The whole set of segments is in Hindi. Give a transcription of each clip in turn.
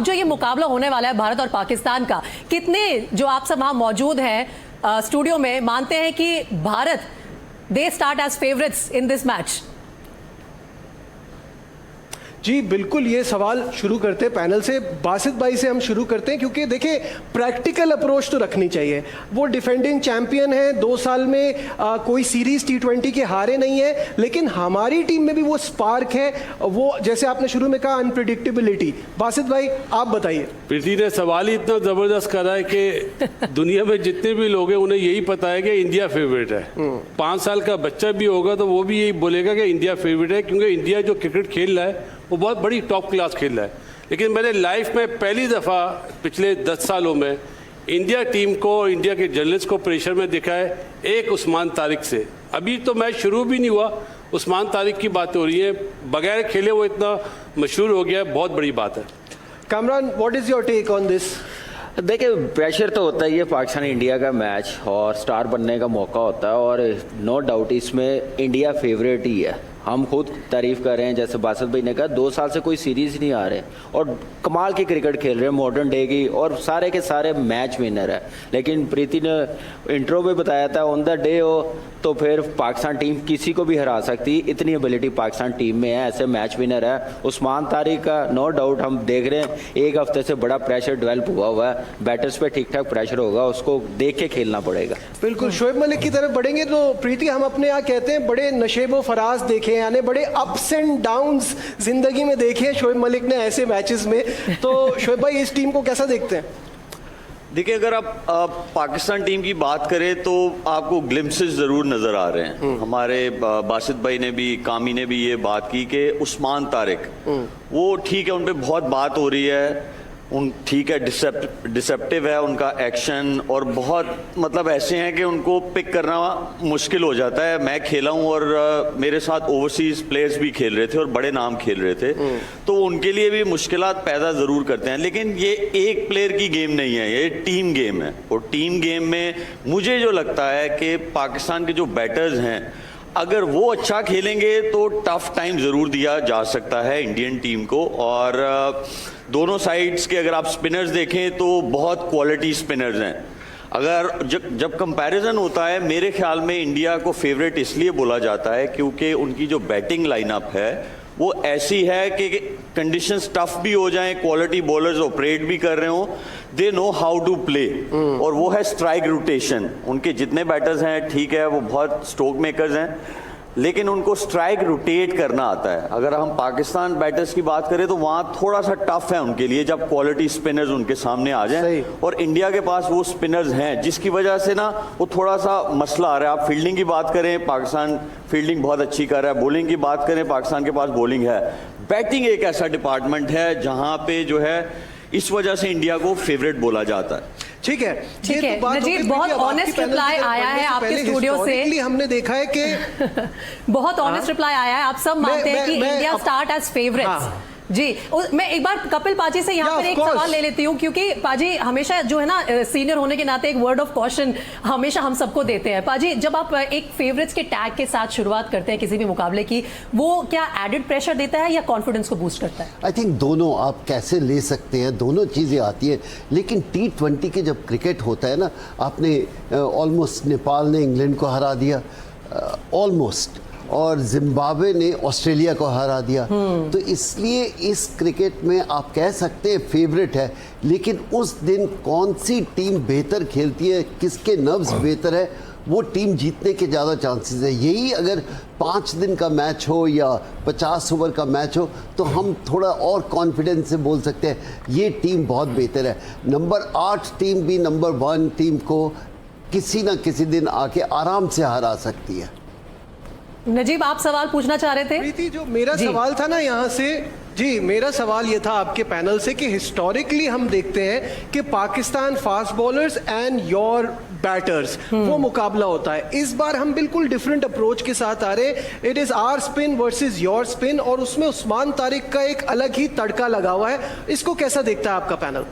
जो ये मुकाबला होने वाला है भारत और पाकिस्तान का, कितने जो आप सब वहां मौजूद हैं स्टूडियो में मानते हैं कि Bharat they start as favourites in this match? जी बिल्कुल, ये सवाल शुरू करते हैं पैनल से। बासित भाई से हम शुरू करते हैं, क्योंकि देखिए प्रैक्टिकल अप्रोच तो रखनी चाहिए। वो डिफेंडिंग चैंपियन है, 2 साल में कोई सीरीज T20 के हारे नहीं है, लेकिन हमारी टीम में भी वो स्पार्क है, वो जैसे आपने शुरू में कहा अनप्रिडिक्टेबिलिटी। बासित भाई आप बताइए। प्रीति ने सवाल ही इतना ज़बरदस्त करा है कि दुनिया में जितने भी लोग हैं उन्हें यही पता है कि इंडिया फेवरेट है। 5 साल का बच्चा भी होगा तो वो भी यही बोलेगा कि इंडिया फेवरेट है, क्योंकि इंडिया जो क्रिकेट खेल रहा है वो बहुत बड़ी टॉप क्लास खेल रहा है। लेकिन मैंने लाइफ में पहली दफ़ा पिछले 10 सालों में इंडिया टीम को, इंडिया के जर्नलिस्ट को प्रेशर में देखा है एक उस्मान तारिक से। अभी तो मैच शुरू भी नहीं हुआ, उस्मान तारिक की बात हो रही है, बगैर खेले वो इतना मशहूर हो गया है, बहुत बड़ी बात है। Kamran, what is your take on this? देखिए प्रेशर तो होता ही है, पाकिस्तान इंडिया का मैच और स्टार बनने का मौका होता है, और नो डाउट इसमें इंडिया फेवरेट ही है। हम खुद तारीफ़ कर रहे हैं, जैसे बासित भाई ने कहा 2 साल से कोई सीरीज़ नहीं आ रहे और कमाल की क्रिकेट खेल रहे हैं मॉडर्न डे की, और सारे के सारे मैच विनर है। लेकिन प्रीति ने इंट्रो में बताया था ऑन द डे हो तो फिर पाकिस्तान टीम किसी को भी हरा सकती, इतनी एबिलिटी पाकिस्तान टीम में है, ऐसे मैच विनर है। उस्मान तारिक का नो डाउट हम देख रहे हैं, 1 हफ्ते से बड़ा प्रेशर डेवलप हुआ है, बैटर्स पे ठीक ठाक प्रेशर होगा, उसको देख के खेलना पड़ेगा। बिल्कुल, शोएब मलिक की तरफ बढ़ेंगे तो प्रीति, हम अपने यहाँ कहते हैं बड़े नशेबो फराज देखे, यानी बड़े अप्स एंड डाउन्स जिंदगी में देखे शोएब मलिक ने ऐसे मैचेस में। तो शोएब भाई इस टीम को कैसा देखते हैं? देखिए, अगर आप पाकिस्तान टीम की बात करें तो आपको ग्लिम्सेस ज़रूर नज़र आ रहे हैं। हमारे बासित भाई ने भी, कामी ने भी ये बात की कि उस्मान तारिक वो ठीक है, उन पर बहुत बात हो रही है, उन ठीक है, डिसेप्टिव है उनका एक्शन, और बहुत मतलब ऐसे हैं कि उनको पिक करना मुश्किल हो जाता है। मैं खेला हूँ और मेरे साथ ओवरसीज प्लेयर्स भी खेल रहे थे और बड़े नाम खेल रहे थे, तो उनके लिए भी मुश्किलात पैदा ज़रूर करते हैं। लेकिन ये एक प्लेयर की गेम नहीं है, ये टीम गेम है, और टीम गेम में मुझे जो लगता है कि पाकिस्तान के जो बैटर्स हैं अगर वो अच्छा खेलेंगे तो टफ टाइम ज़रूर दिया जा सकता है इंडियन टीम को। और दोनों साइड्स के अगर आप स्पिनर्स देखें तो बहुत क्वालिटी स्पिनर्स हैं। अगर जब कंपैरिजन होता है, मेरे ख्याल में इंडिया को फेवरेट इसलिए बोला जाता है क्योंकि उनकी जो बैटिंग लाइनअप है वो ऐसी है कि कंडीशंस टफ भी हो जाएं, क्वालिटी बॉलर्स ऑपरेट भी कर रहे हो, they know how to play. और वो है स्ट्राइक रोटेशन। उनके जितने बैटर्स हैं ठीक है, वो बहुत स्ट्रोक मेकर्स हैं, लेकिन उनको स्ट्राइक रोटेट करना आता है। अगर हम पाकिस्तान बैटर्स की बात करें तो वहाँ थोड़ा सा टफ है उनके लिए जब क्वालिटी स्पिनर्स उनके सामने आ जाएं, और इंडिया के पास वो स्पिनर्स हैं जिसकी वजह से ना वो थोड़ा सा मसला आ रहा है। आप फील्डिंग की बात करें, पाकिस्तान फील्डिंग बहुत अच्छी कर रहा है, बॉलिंग की बात करें, पाकिस्तान के पास बॉलिंग है, बैटिंग एक ऐसा डिपार्टमेंट है जहाँ पे जो है इस वजह से इंडिया को फेवरेट बोला जाता है। ठीक है, ठीक है नजीब, बहुत ऑनेस्ट रिप्लाई आया है आपके स्टूडियो से। हमने देखा है कि बहुत ऑनेस्ट रिप्लाई आया है, आप सब मानते हैं कि इंडिया स्टार्ट एज फेवरेट्स। जी, मैं एक बार कपिल पाजी से यहाँ पर एक सवाल ले लेती हूँ, क्योंकि पाजी हमेशा जो है ना सीनियर होने के नाते एक वर्ड ऑफ कॉशन हमेशा हम सबको देते हैं। पाजी, जब आप एक फेवरेट्स के टैग के साथ शुरुआत करते हैं किसी भी मुकाबले की, वो क्या एडेड प्रेशर देता है या कॉन्फिडेंस को बूस्ट करता है? आई थिंक दोनों आप कैसे ले सकते हैं, दोनों चीज़ें आती हैं। लेकिन T20 के जब क्रिकेट होता है ना, आपने ऑलमोस्ट नेपाल ने इंग्लैंड को हरा दिया ऑलमोस्ट, और जिम्बाब्वे ने ऑस्ट्रेलिया को हरा दिया, तो इसलिए इस क्रिकेट में आप कह सकते हैं फेवरेट है। लेकिन उस दिन कौन सी टीम बेहतर खेलती है, किसके नर्व्स बेहतर है, वो टीम जीतने के ज़्यादा चांसेस है। यही अगर 5 दिन का मैच हो या 50 ओवर का मैच हो तो हम थोड़ा और कॉन्फिडेंस से बोल सकते हैं ये टीम बहुत बेहतर है। नंबर 8 टीम भी नंबर 1 टीम को किसी ना किसी दिन आके आराम से हरा सकती है। नजीब, आप सवाल पूछना चाह रहे थे? प्रीति, जो मेरा सवाल था ना यहाँ से, जी मेरा सवाल ये था आपके पैनल से कि हिस्टोरिकली हम देखते हैं कि Pakistan fast bowlers and your batters वो मुकाबला होता है। इस बार हम बिल्कुल डिफरेंट अप्रोच के साथ आ रहे हैं, it is our spin versus your spin, और उसमें उस्मान तारिक का एक अलग ही तड़का लगा हुआ है। इसको कैसा देखता है आपका पैनल?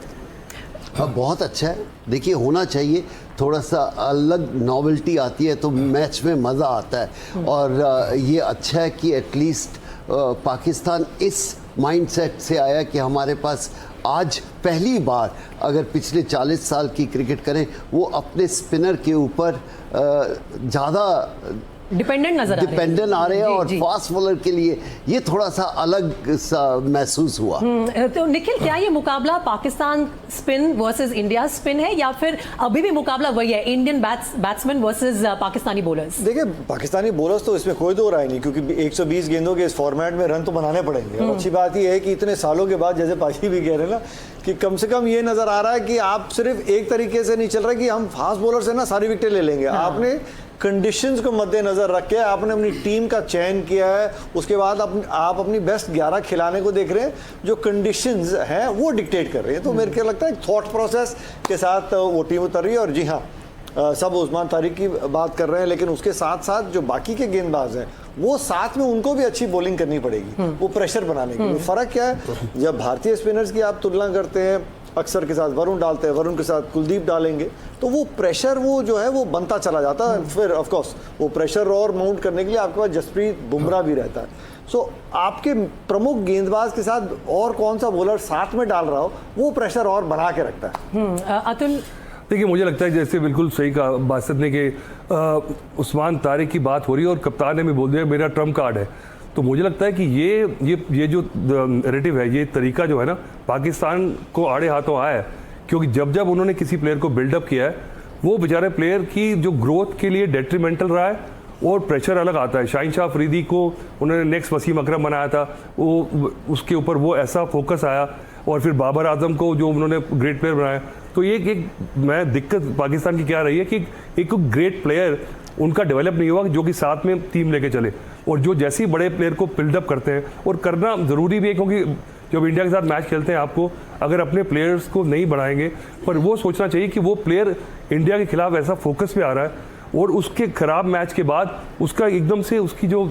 हाँ, बहुत अच्छा है। देखिए, होना चाहिए, थोड़ा सा अलग नॉवेल्टी आती है तो मैच में मज़ा आता है। और ये अच्छा है कि एटलीस्ट पाकिस्तान इस माइंडसेट से आया कि हमारे पास आज पहली बार अगर पिछले 40 साल की क्रिकेट करें, वो अपने स्पिनर के ऊपर ज़्यादा डिपेंडेंट नजर डिपेंडेंट आ रहे हैं, जी, और जी। फास्ट बॉलर के लिए ये थोड़ा सा अलग सा महसूस हुआ। तो निखिल, क्या ये मुकाबला Pakistan spin versus India spin है, या फिर अभी भी मुकाबला वही है, Indian batsman versus Pakistani bowlers? देखिए, पाकिस्तानी बॉलर्स तो इसमें कोई दो राय नहीं, क्योंकि 120 गेंदों के इस फॉर्मेट में रन तो बनाने पड़ेंगे। और अच्छी बात यह है कि इतने सालों के बाद, जैसे पाजी भी कह रहे हैं ना, कि कम से कम ये नजर आ रहा है कि आप सिर्फ एक तरीके से नहीं चल रहे कि हम फास्ट बॉलर से ना सारी विकेटें ले लेंगे। आपने कंडीशंस को मद्देनजर रख के आपने अपनी टीम का चयन किया है, उसके बाद आप अपनी बेस्ट 11 खिलाने को देख रहे हैं, जो कंडीशंस हैं वो डिक्टेट कर रहे हैं। तो मेरे को लगता है थॉट प्रोसेस के साथ वो टीम उतर रही है। और जी हाँ, सब उस्मान तारिक की बात कर रहे हैं, लेकिन उसके साथ साथ जो बाकी के गेंदबाज हैं वो साथ में उनको भी अच्छी बॉलिंग करनी पड़ेगी, वो प्रेशर बनाने के लिए। फर्क क्या है, जब भारतीय स्पिनर्स की आप तुलना करते हैं, अक्सर के साथ वरुण डालते हैं, वरुण के साथ कुलदीप डालेंगे, तो वो प्रेशर वो जो है वो बनता चला जाता है। फिर ऑफ कोर्स वो प्रेशर और माउंट करने के लिए आपके पास जसप्रीत बुमराह भी रहता है। सो आपके प्रमुख गेंदबाज के साथ और कौन सा बॉलर साथ में डाल रहा हो, वो प्रेशर और बना के रखता है। अतुल, देखिए, मुझे लगता है जैसे बिल्कुल सही कहा बासित ने कि उस्मान तारिक की बात हो रही है और कप्तान ने भी बोल दिया मेरा ट्रम्प कार्ड है। तो मुझे लगता है कि ये जो नैरेटिव है, ये तरीका जो है ना, पाकिस्तान को आड़े हाथों आया है, क्योंकि जब उन्होंने किसी प्लेयर को बिल्डअप किया है, वो बेचारे प्लेयर की जो ग्रोथ के लिए डेट्रीमेंटल रहा है और प्रेशर अलग आता है। शाहीन शाह अफरीदी को उन्होंने नेक्स्ट वसीम अकरम बनाया था, वो उसके ऊपर वो ऐसा फोकस आया, और फिर बाबर आजम को जो उन्होंने ग्रेट प्लेयर बनाया। तो ये एक मैं दिक्कत पाकिस्तान की क्या रही है कि एक ग्रेट प्लेयर उनका डेवलप नहीं हुआ जो कि साथ में टीम लेके चले, और जो जैसे ही बड़े प्लेयर को बिल्डअप करते हैं, और करना ज़रूरी भी है, क्योंकि जब इंडिया के साथ मैच खेलते हैं आपको अगर अपने प्लेयर्स को नहीं बढ़ाएंगे, पर वो सोचना चाहिए कि वो प्लेयर इंडिया के खिलाफ ऐसा फोकस पे आ रहा है, और उसके खराब मैच के बाद उसका एकदम से उसकी जो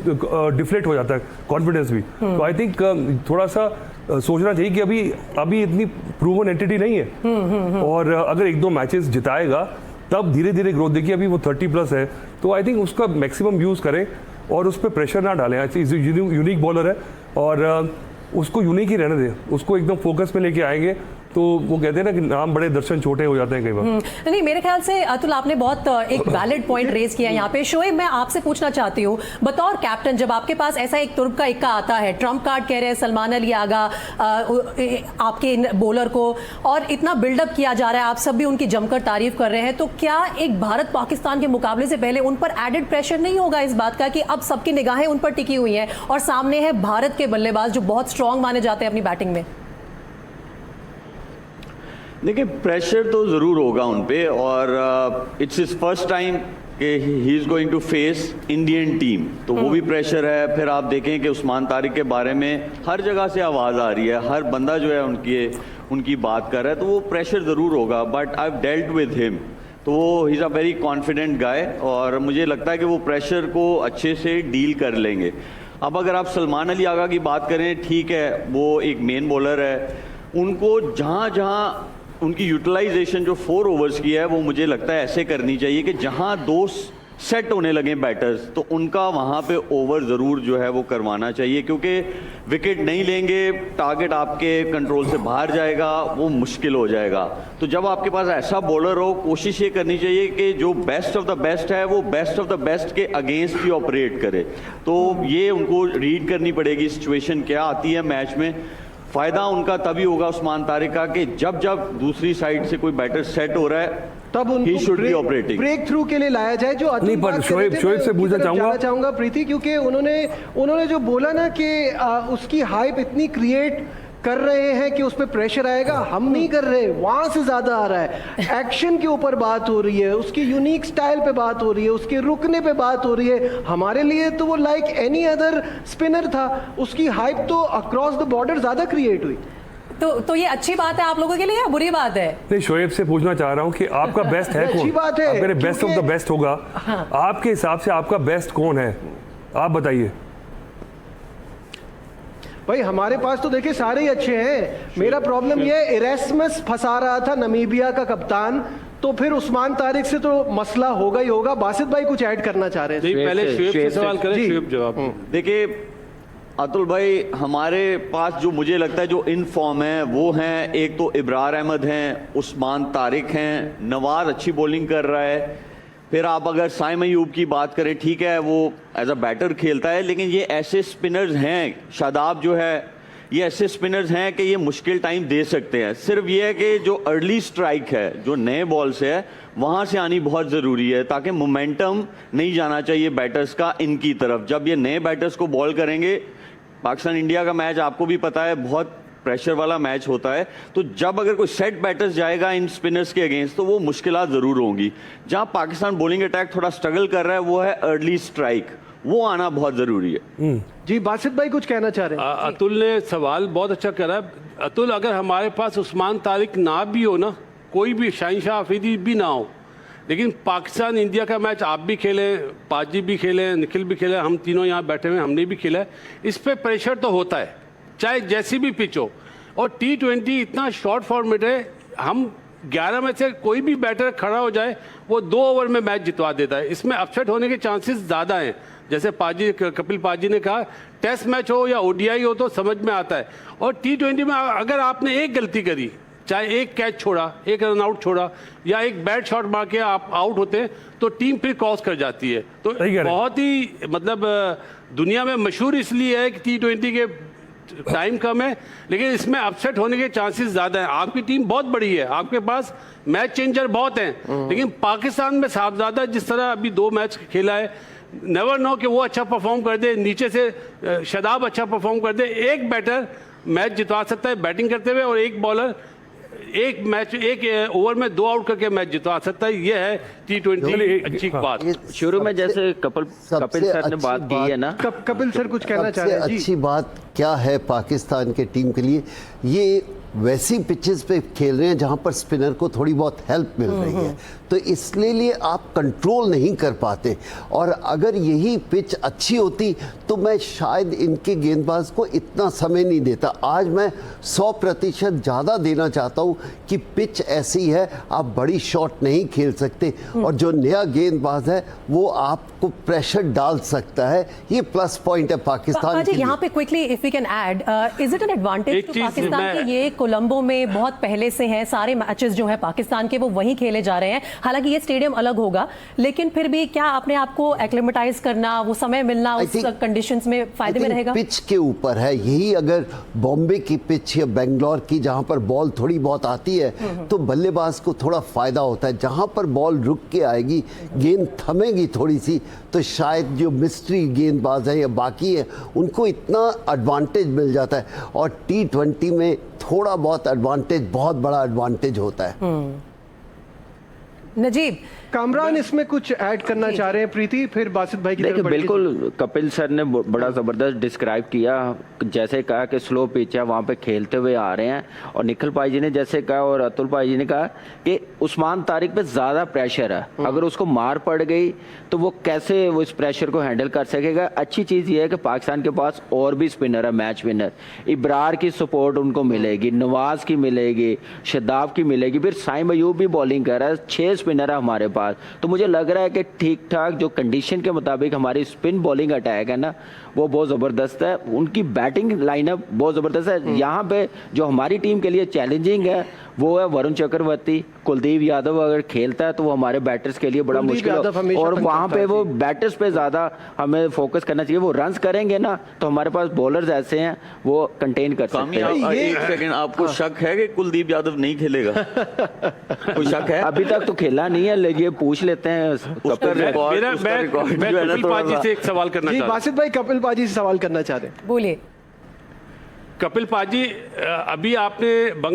डिफ्लेक्ट हो जाता है कॉन्फिडेंस भी। तो आई थिंक थोड़ा सा सोचना चाहिए कि अभी इतनी प्रूवन एंटिटी नहीं है, और अगर 1-2 मैचेस जिताएगा तब धीरे धीरे ग्रोथ देखिए। अभी वो 30+ है, तो आई थिंक उसका मैक्सिमम यूज़ करें और उस पर प्रेशर ना डालें। यूनिक बॉलर है और उसको यूनिक ही रहने दें, उसको एकदम फोकस में लेके आएंगे तो वो कहते हैं ना कि नाम बड़े दर्शन छोटे हो जाते हैं कई बार। नहीं, मेरे ख्याल से अतुल आपने बहुत एक वैलिड पॉइंट रेज किया यहाँ पे। शोएब, मैं आपसे पूछना चाहती हूँ, बतौर कैप्टन, जब आपके पास ऐसा एक तुर्क का इक्का आता है, ट्रम्प कार्ड कह रहे हैं सलमान अली आगा आपके बॉलर को, और इतना बिल्डअप किया जा रहा है, आप सब भी उनकी जमकर तारीफ कर रहे हैं, तो क्या एक भारत पाकिस्तान के मुकाबले से पहले उन पर एडेड प्रेशर नहीं होगा इस बात का कि अब सबकी निगाहें उन पर टिकी हुई हैं और सामने है भारत के बल्लेबाज जो बहुत स्ट्रांग माने जाते हैं अपनी बैटिंग में? देखिए, प्रेशर तो ज़रूर होगा उन पे, और इट्स हिज फर्स्ट टाइम कि he is going to face Indian team, तो वो भी प्रेशर है। फिर आप देखें कि उस्मान तारिक के बारे में हर जगह से आवाज़ आ रही है, हर बंदा जो है उनकी बात कर रहा है, तो वो प्रेशर ज़रूर होगा। But I have dealt with him, तो वो he is a very confident गाय, और मुझे लगता है कि वो प्रेशर को अच्छे से डील कर लेंगे। अब अगर आप सलमान अली आगा की बात करें, ठीक है, वो एक मेन बॉलर है, उनको जहाँ उनकी यूटिलाइजेशन जो 4 ओवर्स की है, वो मुझे लगता है ऐसे करनी चाहिए कि जहां 2 सेट होने लगे बैटर्स, तो उनका वहां पे ओवर ज़रूर जो है वो करवाना चाहिए, क्योंकि विकेट नहीं लेंगे, टारगेट आपके कंट्रोल से बाहर जाएगा, वो मुश्किल हो जाएगा। तो जब आपके पास ऐसा बॉलर हो, कोशिश ये करनी चाहिए कि जो बेस्ट ऑफ द बेस्ट है वो बेस्ट ऑफ द बेस्ट के अगेंस्ट ही ऑपरेट करे। तो ये उनको रीड करनी पड़ेगी, सिचुएशन क्या आती है मैच में। फायदा उनका तभी होगा उस्मान तारिक का कि जब दूसरी साइड से कोई बैटर सेट हो रहा है, तब उनको ब्रेक थ्रू के लिए लाया जाए। जो नहीं, पर शोएब से पूछना चाहूंगा प्रीति, क्योंकि उन्होंने जो बोला ना कि उसकी हाइप इतनी क्रिएट कर रहे हैं कि उस पर प्रेशर आएगा, हम नहीं कर रहे, वहां से ज्यादा आ रहा है। एक्शन के ऊपर बात हो रही है, उसकी यूनिक स्टाइल पे बात हो रही है, उसके रुकने पे बात हो रही है। हमारे लिए तो वो लाइक एनी अदर स्पिनर था, उसकी हाइप तो अक्रॉस द बॉर्डर ज्यादा क्रिएट हुई। तो ये अच्छी बात है आप लोगों के लिए या बुरी बात है? नहीं, शोएब से पूछना चाह रहा हूँ कि आपका बेस्ट है कौन? अच्छी बात है, अगर बेस्ट ऑफ द बेस्ट होगा, आपके हिसाब से आपका बेस्ट कौन है, आप बताइए। भाई हमारे पास तो देखिए सारे ही अच्छे हैं। मेरा प्रॉब्लम ये है, इरेस्मस फंसा रहा था नमीबिया का कप्तान, तो फिर उस्मान तारिक से तो मसला होगा ही होगा। बासित भाई कुछ ऐड करना चाह रहे थे? पहले शोएब से सवाल करें, शोएब जवाब। देखिए, अतुल भाई, हमारे पास जो मुझे लगता है जो इन फॉर्म है वो हैं, एक तो इब्रार अहमद हैं, उस्मान तारिक हैं, नवाज अच्छी बॉलिंग कर रहा है। फिर आप अगर साइम अयूब की बात करें, ठीक है वो एज अ बैटर खेलता है, लेकिन ये ऐसे स्पिनर्स हैं, शादाब जो है, ये ऐसे स्पिनर्स हैं कि ये मुश्किल टाइम दे सकते हैं। सिर्फ ये है कि जो अर्ली स्ट्राइक है, जो नए बॉल से है, वहाँ से आनी बहुत ज़रूरी है, ताकि मोमेंटम नहीं जाना चाहिए बैटर्स का इनकी तरफ। जब ये नए बैटर्स को बॉल करेंगे, पाकिस्तान इंडिया का मैच आपको भी पता है बहुत प्रेशर वाला मैच होता है, तो जब अगर कोई सेट बैटर्स जाएगा इन स्पिनर्स के अगेंस्ट, तो वो मुश्किलात ज़रूर होंगी। जहाँ पाकिस्तान बॉलिंग अटैक थोड़ा स्ट्रगल कर रहा है वो है अर्ली स्ट्राइक, वो आना बहुत ज़रूरी है। जी बासित भाई कुछ कहना चाह रहे हैं? अतुल ने सवाल बहुत अच्छा करा। अतुल, अगर हमारे पास उस्मान तारिक ना भी हो ना, कोई भी शाहीन शाह अफरीदी भी ना हो, लेकिन पाकिस्तान इंडिया का मैच आप भी खेले, पाजी भी खेले, निखिल भी खेले, हम तीनों यहाँ बैठे हुए हमने भी खेला है, इस पर प्रेशर तो होता है चाहे जैसी भी पिच हो। और T20 इतना शॉर्ट फॉर्मेट है, हम 11 में से कोई भी बैटर खड़ा हो जाए वो 2 ओवर में मैच जितवा देता है। इसमें अपसेट होने के चांसेस ज़्यादा हैं। जैसे कपिल पाजी ने कहा, टेस्ट मैच हो या ODI हो तो समझ में आता है, और T20 में अगर आपने एक गलती करी, चाहे एक कैच छोड़ा, एक रन आउट छोड़ा, या एक बैड शॉट मार के आप आउट होते हैं, तो टीम फिर क्रॉस कर जाती है। तो बहुत ही मतलब दुनिया में मशहूर इसलिए है कि T20 के टाइम कम है, लेकिन इसमें अपसेट होने के चांसेस ज़्यादा हैं। आपकी टीम बहुत बड़ी है, आपके पास मैच चेंजर बहुत हैं, लेकिन पाकिस्तान में साहबजादा जिस तरह अभी 2 मैच खेला है, नेवर नो कि वो अच्छा परफॉर्म कर दे, नीचे से शादाब अच्छा परफॉर्म कर दे, एक बैटर मैच जितवा सकता है बैटिंग करते हुए, और एक बॉलर एक ओवर में 2 आउट करके मैच जितवा सकता है। ये है T20 अच्छी बात। शुरू में जैसे कपिल सर ने बात की है ना, कपिल सर कुछ कहना चाह रहे हैं? जी अच्छी बात क्या है पाकिस्तान के टीम के लिए, ये वैसी पिचेस पे खेल रहे हैं जहां पर स्पिनर को थोड़ी बहुत हेल्प मिल रही है, तो इसलिए आप कंट्रोल नहीं कर पाते। और अगर यही पिच अच्छी होती तो मैं शायद इनके गेंदबाज को इतना समय नहीं देता। आज मैं 100% ज़्यादा देना चाहता हूं कि पिच ऐसी है, आप बड़ी शॉट नहीं खेल सकते, और जो नया गेंदबाज है वो आपको प्रेशर डाल सकता है। ये प्लस पॉइंट है पाकिस्तान के लिए। यहाँ पे quickly if we can add, is it an advantage to Pakistan के ये कोलंबो में बहुत पहले से हैं, सारे मैचेस जो है पाकिस्तान के वो वहीं खेले जा रहे हैं, हालांकि ये स्टेडियम अलग होगा, लेकिन फिर भी क्या अपने आप को एक्लिमेटाइज करना, वो समय मिलना उस कंडीशंस में फायदे में रहेगा? पिच के ऊपर है। यही अगर बॉम्बे की पिच या बेंगलोर की जहां पर बॉल थोड़ी बहुत आती है तो बल्लेबाज को थोड़ा फायदा होता है। जहां पर बॉल रुक के आएगी, गेंद थमेगी थोड़ी सी, तो शायद जो मिस्ट्री गेंदबाज है या बाकी है उनको इतना एडवांटेज मिल जाता है। और T20 में थोड़ा बहुत एडवांटेज बहुत बड़ा एडवांटेज होता है। नजीब, कामरान इसमें कुछ ऐड करना चाह रहे हैं? प्रीति, फिर बासित भाई की तरफ देखिए, बढ़ के बिल्कुल कपिल सर ने बड़ा ज़बरदस्त डिस्क्राइब किया। जैसे कहा कि स्लो पिच है, वहाँ पे खेलते हुए आ रहे हैं, और निखिल भाई जी ने जैसे कहा और अतुल भाई जी ने कहा कि उस्मान तारिक पे ज़्यादा प्रेशर है, अगर उसको मार पड़ गई तो वो कैसे वो इस प्रेशर को हैंडल कर सकेगा। अच्छी चीज़ ये है कि पाकिस्तान के पास और भी स्पिनर है, मैच विनर। इब्रार की सपोर्ट उनको मिलेगी, नवाज की मिलेगी, शादाब की मिलेगी, फिर साइम अयूब भी बॉलिंग कर रहा है, 6 स्पिनर है हमारे पास। तो मुझे लग रहा है कि ठीक ठाक जो कंडीशन के मुताबिक हमारी स्पिन बॉलिंग अटैक है ना, वो बहुत ज़बरदस्त है। उनकी बैटिंग लाइनअप बहुत ज़बरदस्त है। यहाँ पे जो हमारी टीम के लिए चैलेंजिंग है वो है वरुण चक्रवर्ती, कुलदीप यादव अगर खेलता है तो वो हमारे बैटर्स के लिए बड़ा मुश्किल है, और वहाँ पे वो बैटर्स पे ज़्यादा हमें फोकस करना चाहिए। वो रन्स करेंगे ना तो हमारे पास बॉलर्स ऐसे हैं वो कंटेन कर सकते हैं। एक सेकंड, आपको शक है कि कुलदीप यादव नहीं खेलेगा? कोई शक है? अभी तक तो खेला नहीं है, लेकिन पूछ लेते हैं। मैं कपिल पाजी से एक सवाल करना जी चाहता हूं। बासित भाई कपिल पाजी से सवाल करना चाह रहे हैं। बोलिए। कपिल पाजी, अभी आपने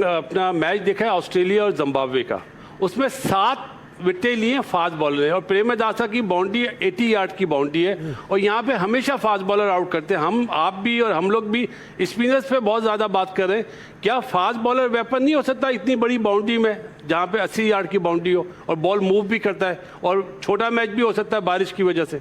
अपना मैच देखा है ऑस्ट्रेलिया और जिम्बाब्वे का, उसमें 7 विकेटें लिए फास्ट बॉलर है, और प्रेमदासा की बाउंड्री 80 यार्ड की बाउंड्री है, और यहाँ पे हमेशा फास्ट बॉलर आउट करते हैं। हम, आप भी और हम लोग भी स्पिनर्स पे बहुत ज़्यादा बात कर रहे हैं। क्या फास्ट बॉलर वेपन नहीं हो सकता इतनी बड़ी बाउंड्री में, जहाँ पे 80 यार्ड की बाउंड्री हो और बॉल मूव भी करता है, और छोटा मैच भी हो सकता है बारिश की वजह से?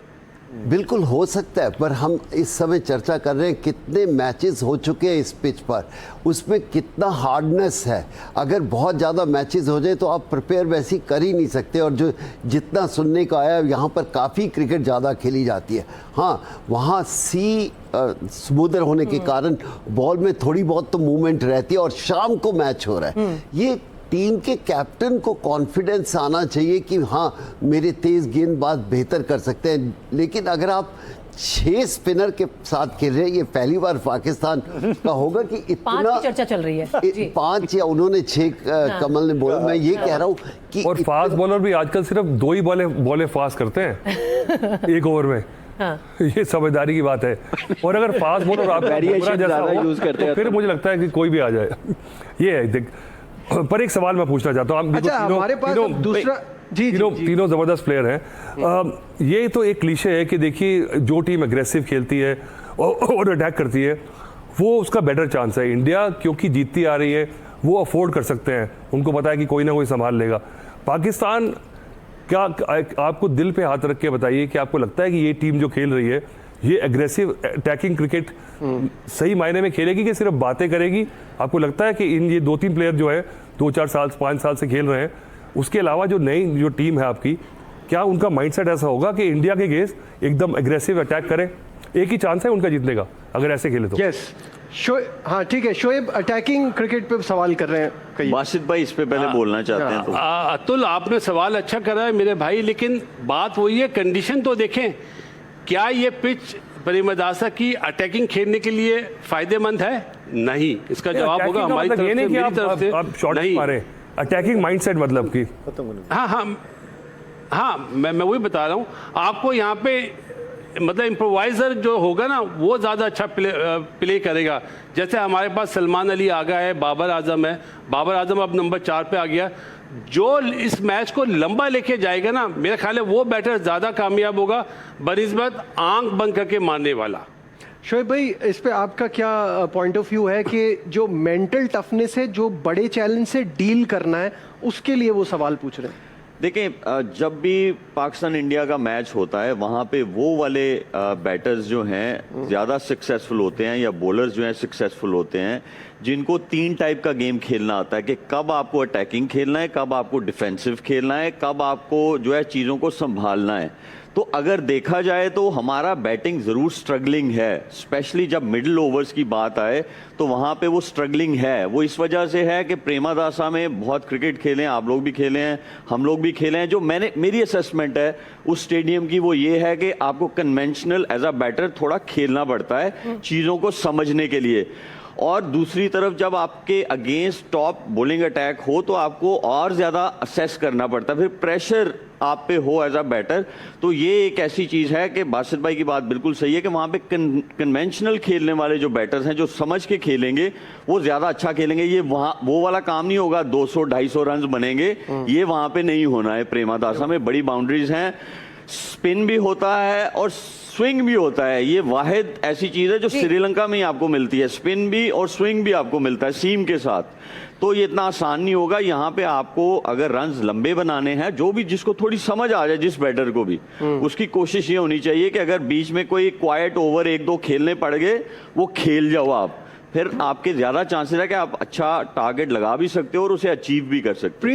बिल्कुल हो सकता है, पर हम इस समय चर्चा कर रहे हैं कितने मैचेस हो चुके हैं इस पिच पर, उसमें कितना हार्डनेस है। अगर बहुत ज़्यादा मैचेस हो जाए तो आप प्रिपेयर वैसी कर ही नहीं सकते। और जो जितना सुनने को आया, यहाँ पर काफ़ी क्रिकेट ज़्यादा खेली जाती है। हाँ, वहाँ समुद्र होने के कारण बॉल में थोड़ी बहुत तो मूवमेंट रहती है, और शाम को मैच हो रहा है। ये टीम के कैप्टन को कॉन्फिडेंस आना चाहिए कि हाँ, मेरे तेज गेंदबाज बेहतर कर सकते हैं। लेकिन अगर आप 6 स्पिनर के साथ खेल रहे हैं, ये पहली बार पाकिस्तान का होगा कि 5 इतना की चर्चा चल रही है जी। 5 या उन्होंने 6 कमल ने बोला। मैं ये कह रहा हूँ कि और फास्ट बॉलर भी आजकल सिर्फ 2 ही बॉलें फास्ट करते हैं एक ओवर में। ये समझदारी की बात है। और अगर फास्ट बॉलर आप Variation ज़्यादा यूज़ करते तो हैं फिर मुझे लगता है कि कोई भी आ जाए। ये है देख। पर एक सवाल मैं पूछना चाहता हूँ। अच्छा, हमारे पास अब दूसरा तीनों जबरदस्त प्लेयर हैं। ये तो एक क्लीशे है कि देखिए, जो टीम एग्रेसिव खेलती है और अटैक करती है, वो उसका बेटर चांस है। इंडिया क्योंकि जीतती आ रही है, वो अफोर्ड कर सकते हैं, उनको पता है कि कोई ना कोई संभाल लेगा। पाकिस्तान, क्या आपको दिल पे हाथ रख के बताइए कि आपको लगता है कि ये टीम जो खेल रही है, ये एग्रेसिव अटैकिंग क्रिकेट सही मायने में खेलेगी कि सिर्फ बातें करेगी? आपको लगता है कि ये 2-3 प्लेयर जो है 2-4 साल 5 साल से खेल रहे हैं, उसके अलावा जो नई टीम है आपकी, क्या उनका माइंडसेट ऐसा होगा कि इंडिया के अगेंस्ट एकदम एग्रेसिव अटैक करें? एक ही चांस है उनका जीतने का अगर ऐसे खेले तो। यस, हाँ ठीक है। शोएब अटैकिंग क्रिकेट पे सवाल कर रहे हैं कई। बासित भाई इस पे पहले बोलना चाहते हैं तो। अतुल, आपने सवाल अच्छा करा है मेरे भाई, लेकिन बात वही है, कंडीशन तो देखें। क्या ये पिच प्रेमदासा की अटैकिंग खेलने के लिए फायदेमंद है? नहीं। इसका जवाब होगा हमारी तरफ से, मेरी तरफ से आप शॉट मारे। अटैकिंग माइंडसेट मतलब कि हाँ, मैं वही बता रहा हूँ आपको। यहाँ पे मतलब इम्प्रोवाइजर जो होगा ना, वो ज़्यादा अच्छा प्ले करेगा। जैसे हमारे पास सलमान अली आ गया है, बाबर आजम है। बाबर आजम अब नंबर 4 पे आ गया। जो इस मैच को लंबा लेके जाएगा ना, मेरा ख्याल है वो बैटर ज़्यादा कामयाब होगा बनिस्बत आंख बंद करके मारने वाला। शोएब भाई, इस पे आपका क्या पॉइंट ऑफ व्यू है कि जो मेंटल टफनेस है, जो बड़े चैलेंज से डील करना है, उसके लिए वो सवाल पूछ रहे हैं? देखें, जब भी पाकिस्तान इंडिया का मैच होता है, वहाँ पे वो वाले बैटर्स जो हैं ज़्यादा सक्सेसफुल होते हैं, या बॉलर्स जो हैं सक्सेसफुल होते हैं, जिनको 3 टाइप का गेम खेलना आता है कि कब आपको अटैकिंग खेलना है, कब आपको डिफेंसिव खेलना है, कब आपको जो है चीज़ों को संभालना है। तो अगर देखा जाए तो हमारा बैटिंग ज़रूर स्ट्रगलिंग है, स्पेशली जब मिडिल ओवर्स की बात आए तो वहाँ पे वो स्ट्रगलिंग है। वो इस वजह से है कि प्रेमदासा में बहुत क्रिकेट खेले हैं, आप लोग भी खेले हैं, हम लोग भी खेले हैं। जो मेरी असेसमेंट है उस स्टेडियम की, वो ये है कि आपको कन्वेंशनल एज अ बैटर थोड़ा खेलना पड़ता है चीज़ों को समझने के लिए। और दूसरी तरफ जब आपके अगेंस्ट टॉप बॉलिंग अटैक हो तो आपको और ज़्यादा असेस करना पड़ता है, फिर प्रेशर आप पे हो एज अ बैटर। तो ये एक ऐसी चीज़ है कि बासित भाई की बात बिल्कुल सही है कि वहाँ पे कन्वेंशनल खेलने वाले जो बैटर्स हैं, जो समझ के खेलेंगे, वो ज़्यादा अच्छा खेलेंगे। ये वहाँ वो वाला काम नहीं होगा 200-250 रन बनेंगे, ये वहाँ पे नहीं होना है। प्रेमदासा में बड़ी बाउंड्रीज हैं, स्पिन भी होता है और स्विंग भी होता है। ये वाहिद ऐसी चीज़ है जो श्रीलंका में ही आपको मिलती है, स्पिन भी और स्विंग भी आपको मिलता है सीम के साथ। तो ये इतना आसान नहीं होगा। यहाँ पे आपको अगर रन्स लंबे बनाने हैं, जो भी जिसको थोड़ी समझ आ जाए, जिस बैटर को भी, उसकी कोशिश ये होनी चाहिए कि अगर बीच में कोई क्वाइट ओवर 1-2 खेलने पड़ गए, वो खेल जाओ आप, फिर आपके ज़्यादा चांसेस है कि आप अच्छा टारगेट लगा भी सकते हो और उसे अचीव भी कर सकते हो।